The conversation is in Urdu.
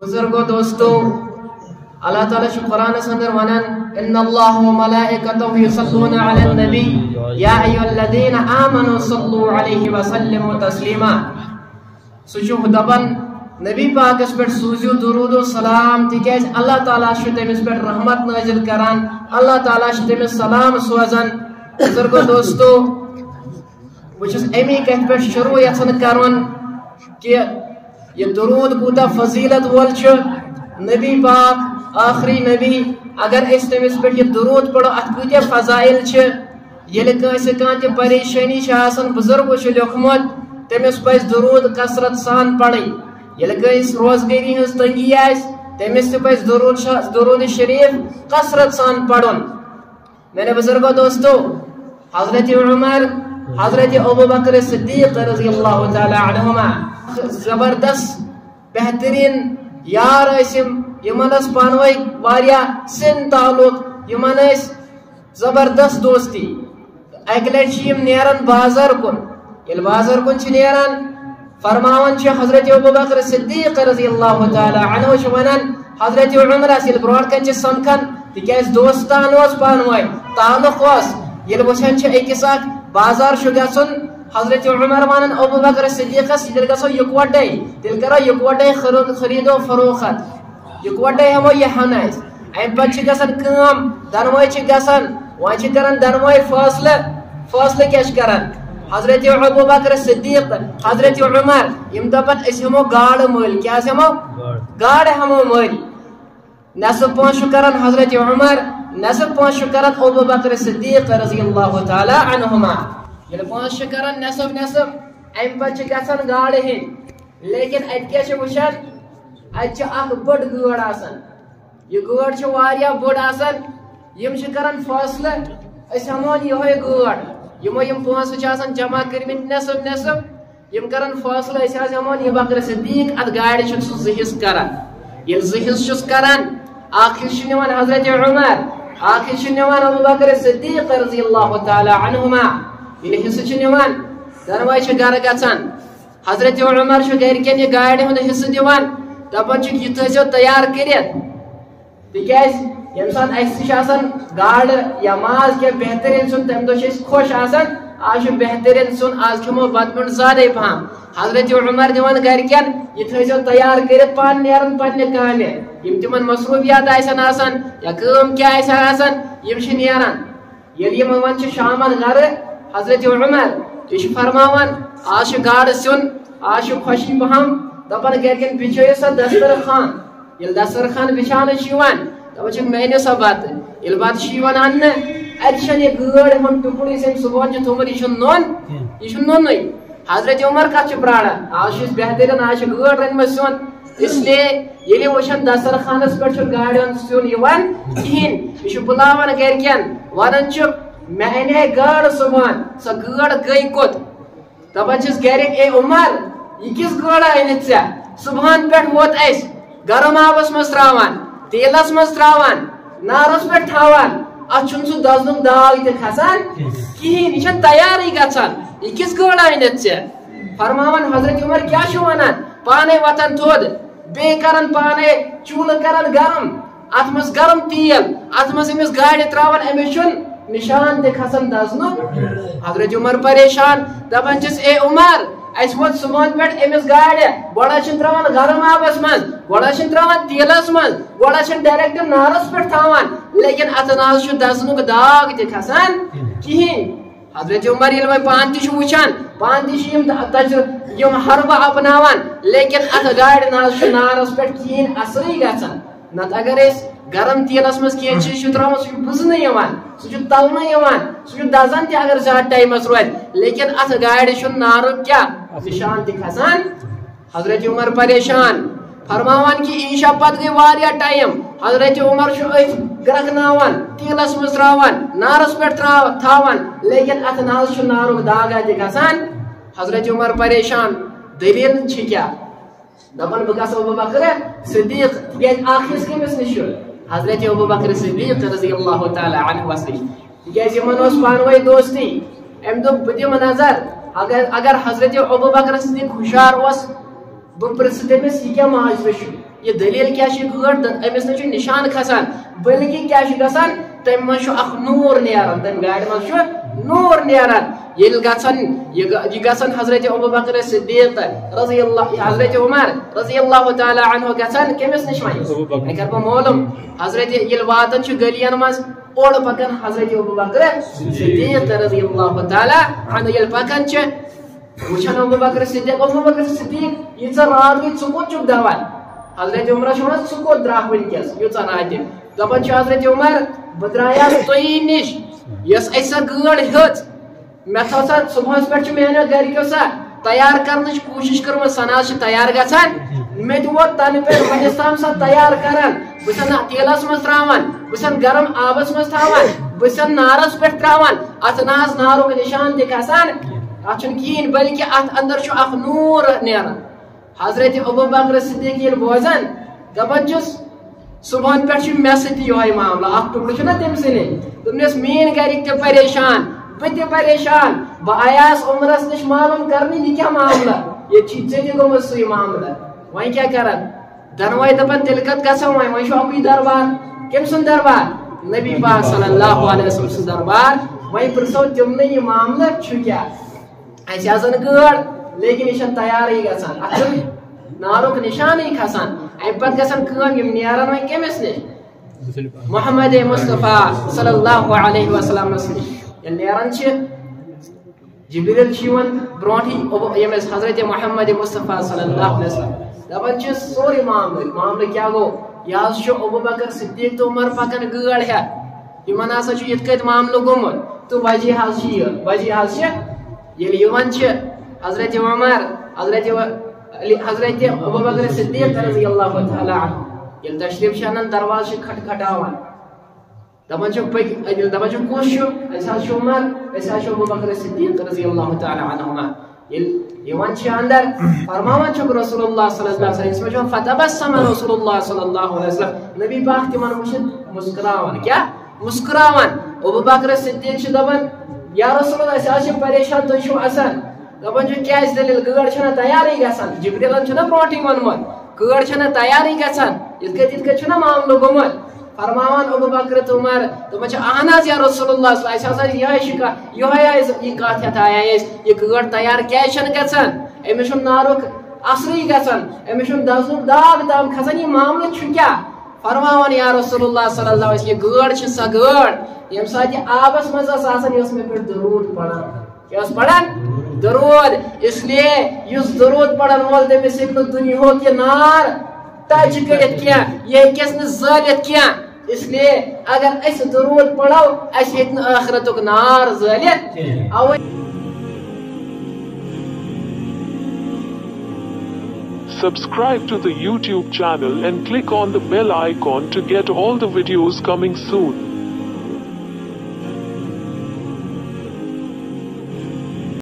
بزرگو دوستو اللہ تعالیٰ چھو قرآن اندر ونن ان اللہ و ملائکتہ یصلون علی النبی یا ایھا الذین آمنوا صلوا علیہ وسلموا تسلیما سوچو دبن نبی پاک اس پر سوزیو درود و سلام تکیز اللہ تعالیٰ چھو تمس پر رحمت نازل کران اللہ تعالیٰ چھو تمس سلام سوزن بزرگو دوستو وچھس امی کہت پر شروع یسن کرون کہ یہ درود کوتا فضیلت وول چھ نبی پاک آخری نبی اگر اس تمس پر یہ درود پڑھو ات کوتا فضائل چھ یل کانس کانت پریشانی آسان بزرگو چھ لیوکھمت تمس پز درود کثرت سان پڑھی یل کانس روزگاری ہنز تنگی آس تمس پز درود شریف کثرت سان پڑھن میرے بزرگو دوستو حضرت عمر حضرت ابو بکر صدیق رضی اللہ تعالی عنہما زبردست بہترین یار اسم یمن اس پانوئی واریا سن تعلق یمن اس زبردست دوستی ایک لٹشیم نیران بازار کن یل بازار کن چھ نیران فرماون چھ حضرت ابو بکر صدیق رضی اللہ تعالی عنہ چھ ونن حضرت عمر اسل برونٹ کن چھ سمکھن تکیاز دوستان اس پانوئی تعلق اس یل وچھن چھ ایکس اکھ بازار چھ گژھن حضرت عمر ونن ابو بکر صدیقس تیل گژھو یکوٹے تیل کرو یکوٹے خرید و فروخت یکوٹے ہمو یہ ہنس ام پتہ چھ گژھان کٲم دنوے چھ گژھان وۄنۍ چھ کران دنوے فٲصلہٕ کیاہ چھ کران حضرت ابو بکر صدیق حضرت عمر یم دپن أسۍ ہمو گاڑ مٔلۍ کیاہ ہمو گاڑ ہمو مٔلۍ نصف پونٛسہٕ چھُ کران حضرت عمر نصف پونٛسہٕ چھُ کران ابو بکر صدیق رضی اللہ تعالی عنہما یل پونٛسہٕ چھِ کران نصف ام پتہ چھ گژھان گاڑ ہِنٛدۍ لیکن ات کیاہ چھ وٕچھان ات چھ اکھ بٔڑ گٲڑ آسان یہ گٲڑ چھ واریاہ بٔڑ آسان یم چھ کران فٲصلہٕ أسۍ ہمون یہوے گٲڑ یمو یم پونٛسہٕ چھ آسان جمع کٔرمٕتۍ نصف یم کران فٲصلہٕ أسۍ حظ ہمون یہ بکر صدیق ات گاڑِ چھُ سُہ زٕ حصہٕ کران ییٚلہِ زٕ حصہٕ چھُس کران اکھ حصہٕ چھُ نِوان حضرت عمر اکھ حصہٕ چھُ نِوان ابو بکر صدیق رضی اللہ تعالی عنہما ییٚلہِ حصہٕ چھُ نِوان دۄنوے چھِ گرٕ گژھان حضرت عمر چھُ گرِکٮ۪ن یہ گاڑِ ہُنٛد حصہٕ دِوان دپان چھُکھ یہِ تھٲیزیو تیار کٔرِتھ تِکیازِ ییٚمہِ ساتہٕ اَسہِ تہِ چھُ آسان گاڈٕ یا ماز کینٛہہ بہتریٖن سیُن تمہِ دۄہ چھِ أسۍ خۄش آسان آز چھُ بہتریٖن سیُن آز کھٮ۪مو بتہٕ پیوٚنٛڈ زیادَے پہم حضرت عمر دِوان گرِکٮ۪ن یہِ تھٲیزیو تیار کٔرِتھ پانہٕ نیران پننہِ کامہِ یِم تِمن مصروٗفیات آسن آسان یا کٲم کیٛاہ آسہِ آسان یِم چھِ نیران ییٚلہِ یِم وۄنۍ چھِ شامن گرٕ حضرت عمر یہِ چھُ فرماوان آز چھُ گاڈٕ سیُن آز چھُ خۄشی پہم دپان گرِکٮ۪ن بِچھٲیِو سا دسترخان ییٚلہِ دسترخان بِچھاونہٕ چھِ یِوان دپان چھِکھ مےٚ أنِو سا بتہٕ ییٚلہِ بتہٕ چھُ یِوان اننہٕ اتہِ چھنہٕ یہِ گٲڑۍ ہُنٛد ٹُکُر یُس أمۍ صبحن چھُ تھوٚومُت یہِ چھُنہٕ نوٚن یہِ چھُنہٕ نوٚنُے حضرت عمر کتھ چھُ پراران آز چھُ أسۍ بہتریٖن آز چھِ گٲڑۍ رٔنمٕژ سیُن اسلیے ییٚلہِ وٕچھان دسترخانس پٮ۪ٹھ چھُ گاڑِ ہُنٛد سیُن یِوان کِہیٖنۍ یہِ چھُ بُلاوان گرِکٮ۪ن ونان چھُکھ مےٚ انے گاڑ صبحن سۄ گٲڑ گٔے کوٚت دپان چھِس گرِکۍ اے عمر یہِ کِژھ گٲڑ أنِتھ ژےٚ صبحن پٮ۪ٹھ ووت اسہِ گرم آبس منٛز تراوان تیلس منٛز تراوان نارس پٮ۪ٹھ تھاوان اتھ چھُنہٕ سُہ دزنُک داغ تہِ کھسان کِہیٖنۍ یہِ چھنہٕ تیارٕے گژھان یہِ کِژھ گٲڑ أنِتھ ژےٚ فرماوان حضرت عمر کیٛاہ چھُ ونان پانے وتھان تھوٚد بیٚیہِ کران پانے چوٗلہٕ کران گرم اتھ منٛز گرم تیل اتھ منٛز أمِس گاڑِ تراوان أمِس چھُنہٕ نشان تہِ کھسان دزنُک حضرت عمر پریشان دپان چھِس اے عمر اسہِ ووت صبحن پٮ۪ٹھ أمِس گاڑِ گۄڈٕ چھِن تراوان گرم آبس منٛز گۄڈٕ چھِن تراوان تیلس منٛز گۄڈٕ چھِن ڈایریکٹ نارس پٮ۪ٹھ تھاوان لیکن اتھ نہ حظ چھُ دزنُک داغ تہِ کھسان کِہیٖنۍ حضرت عمر ییٚلہِ وۄنۍ پانہٕ تہِ چھُ وٕچھان پانہٕ تہِ چھِ یِم حربہٕ اپناوان لیکن اتھ گاڑِ نہ حظ چھُ نارس پٮ۪ٹھ کِہیٖنۍ اثرٕے گژھان نتہٕ اگر أسۍ گرم تیلس منٛز کینٛہہ چیٖز چھُ تراوان سُہ چھُ بٕزنہٕ یِوان سُہ چھُ تلنہٕ یِوان سُہ چھُ دزان تہِ اگر زیادٕ ٹایمس روزِ لیکن اتھ گاڑِ چھُنہٕ نارُک کیٛاہ نشان تہِ کھسان حضرت عمر پریشان فرماوان کہ عیشا پتہٕ گٔے واریاہ ٹایم حضرت عمر چھُ أتھۍ گرکناوان تیلس منٛز تراوان نارس پٮ۪ٹھ تھاوان لیکن اتھ نہ حظ چھُ نارُک داغا تہِ گژھان حضرت عمر پریشان دلیٖل چھِ کیٛاہ دپان بہٕ گژھٕ ابو بکر صدیق تِکیازِ اکھ حصہٕ کٔمِس نِش چھُ حضرت ابو بکر صدیق رضی اللہ تعالی عنہس نِش تِکیازِ یِمن اوس پانوے دوستی أمۍ دوٚپ بہٕ دِمہٕ نظر اگر حضرت ابو بکر صدیق ہُشار اوس بہٕ پرژھٕ تٔمِس یہِ کیٛاہ معاشرٕ چھُ یہ دلیل کیا گٲڑ أمِس نہ چھُ نشان کھسان بلکہ کیا گژھان تم مز اخ نور نیران تم گاڑی مز نور نیران یل گژھان یہ گژھان حضرت ابوبکر صدیق رضی اللہ حضرت عمر رضی اللہ تعالی عنہ گژھان کمس نش وۄنۍ کر بہٕ معلوم حضرت یل واتان چھُ گلیَن مز اوڑ پکان حضرت ابوبکر صدیق رضی اللہ تعالی عنہ یل پکان چھِ وچھان ابوبکر صدیق یہ رات گئی ژٕ کوٚت چھُکھ دوان حضرت عمرس ون ژٕ کوٚت درٛاکھ ونکیٚس یٖژاہ راتہِ دپان چھُ حضرت عمر بہٕ درٛایاس تۄہی نِش یۄس اَسہِ سۄ گٲڑ ہیٚژ مےٚ تھٲو سۄ صبحس پٮ۪ٹھ چھِ میٛانیو گرِکیو سۄ تیار کرنٕچ کوٗشِش کٔرمٕژ سۄ نہ حظ چھِ تیار گژھان مےٚ تہِ ووت تنہٕ پٮ۪ٹھ وُنیُس تام سۄ تیار کران بہٕ چھَس تیٖلس منٛز ترٛاوان بہٕ چھَس گرم آبس منٛز تھاوان بہٕ چھَس نارس پٮ۪ٹھ ترٛاوان اتھ نہ حظ نارُک نشان تہِ کھسان اتھ چھُنہٕ کِہیٖنۍ بلکہِ اتھ اندر چھُ اکھ نوٗر نیران حضرت ابوبکر صدیق ییٚلہِ بوزان دپان چھُس صبحن پٮ۪ٹھ چھُ مےٚ سۭتۍ یِہوے معاملہٕ اکھ ٹُکڑٕ چھُنہ تٔمۍ سٕنٛدۍ دوٚپنس میٛٲنۍ گرِکۍ تہِ پریشان بہٕ تہِ پریشان بہٕ آیاس عمرس نِش معلوم کرنہِ یہِ کیٛاہ معاملہٕ ییٚتہِ چھُے ژےٚ تہِ گوٚمُت سُے معاملہٕ وۄنۍ کیٛاہ کران دۄنوے دپان تیٚلہِ کتھ گژھو وۄنۍ چھُ اکُے دربار کٔمۍ سُنٛد دربار نبی پاک صلی اللہ علیہ وسلم سُنٛد دربار وۄنۍ پرژھو تِمنٕے یہِ معاملہٕ چھُ کیٛاہ اَسہِ آسان گٲڑ لیکن یہ چھنہٕ تیارٕے گژھان اتھ چھُنہٕ نارُک نشانٕے کھسان امہِ پتہٕ گژھان کٲم یِم نیران وۄنۍ کٔمِس نِش محمد مصطفیٰ صلی اللہ علیہ وسلمس نِش ییٚلہِ نیران چھِ جبریل چھُ یِوان برونٛٹھٕے ییٚمِس حضرت محمد مصطفیٰ صلی اللہ علیہ وسلم دپان چھِ سورُے معاملہٕ کیٛاہ گوٚو یہِ حظ چھُ ابوبکر صدیق تہٕ عمر پکان گٲڑ ہٮ۪تھ یِمن ہسا چھُ یِتھ کٔنۍ معاملہٕ گوٚمُت تہٕ وجہ حظ چھِ یہِ وجہ حظ چھِ ییٚلہِ یِوان چھِ حضرت عمر حضرت ابوبکر صدیق رضی اللہ تعالی عنہ ییٚلہِ تشریف چھِ انان دروازٕ چھِ کھٹکھٹاوان دپان چھِ کُس چھُ أسۍ حظ چھِ عمر أسۍ حظ چھِ ابوبکر صدیق رضی اللہ تعالی عنہما ییٚلہِ یِوان چھِ اندر فرماوان چھُکھ رسول اللہ صلی اللہ علیہ وسلم چھُ فتبسم رسول اللہ صلی اللہ علیہ وسلم نبی پاک تِمن وٕچھِتھ مسکراوان کیٛاہ مسکراوان ابوبکر صدیق چھُ دپان یا رسول اللہ أسۍ حظ چھِ پریشان تُہۍ چھِو اَسان دپان چھُ کیٛازِ دٔلیٖل گٲڑ چھنہ تیارٕے گژھان جبریلن چھُنہ برونٛٹھٕے ووٚنمُت گٲڑ چھنہ تیارٕے گژھان یِتھ کٔنۍ چھُنہ معاملہٕ گوٚمُت فرماوان ابوبکر تہٕ عمر دپان چھِ اہن حظ یا رسول اللہ اَسہِ ہسا یِہوے آیہِ یہِ کتھ ہٮ۪تھ آیے أسۍ یہِ گٲڑ تیار کیٛازِ چھنہٕ گژھان أمِس چھُنہٕ نارُک اثرٕے گژھان أمِس چھُنہٕ دزنُک داغ تام کھسان یہِ معاملہٕ چھُ کیٛاہ فرماوان یا رسول اللہ صلی اللہ علیہ وسلم یہِ گٲڑ چھِ سۄ گٲڑ ییٚمہِ ساتہٕ یہِ آبس منٛز ٲس آسان یہِ ٲس مےٚ پٮ۪ٹھ درود پران کیٛاہ ٲس پران درود اس لیے یُس درود پرن وول تٔمِس ہیٚکہِ نہٕ دُنیہُک یہِ نار ٹچ کٔرِتھ کینٛہہ یہِ ہیٚکٮ۪س نہٕ زٲلِتھ کینٛہہ اس لیے اگر أسۍ درود پڑو اَسہِ ہیٚکہِ نہٕ ٲخرتُک نار زٲلِتھ اَوَے Subscribe to the YouTube channel and click on the bell icon to get all the videos coming soon.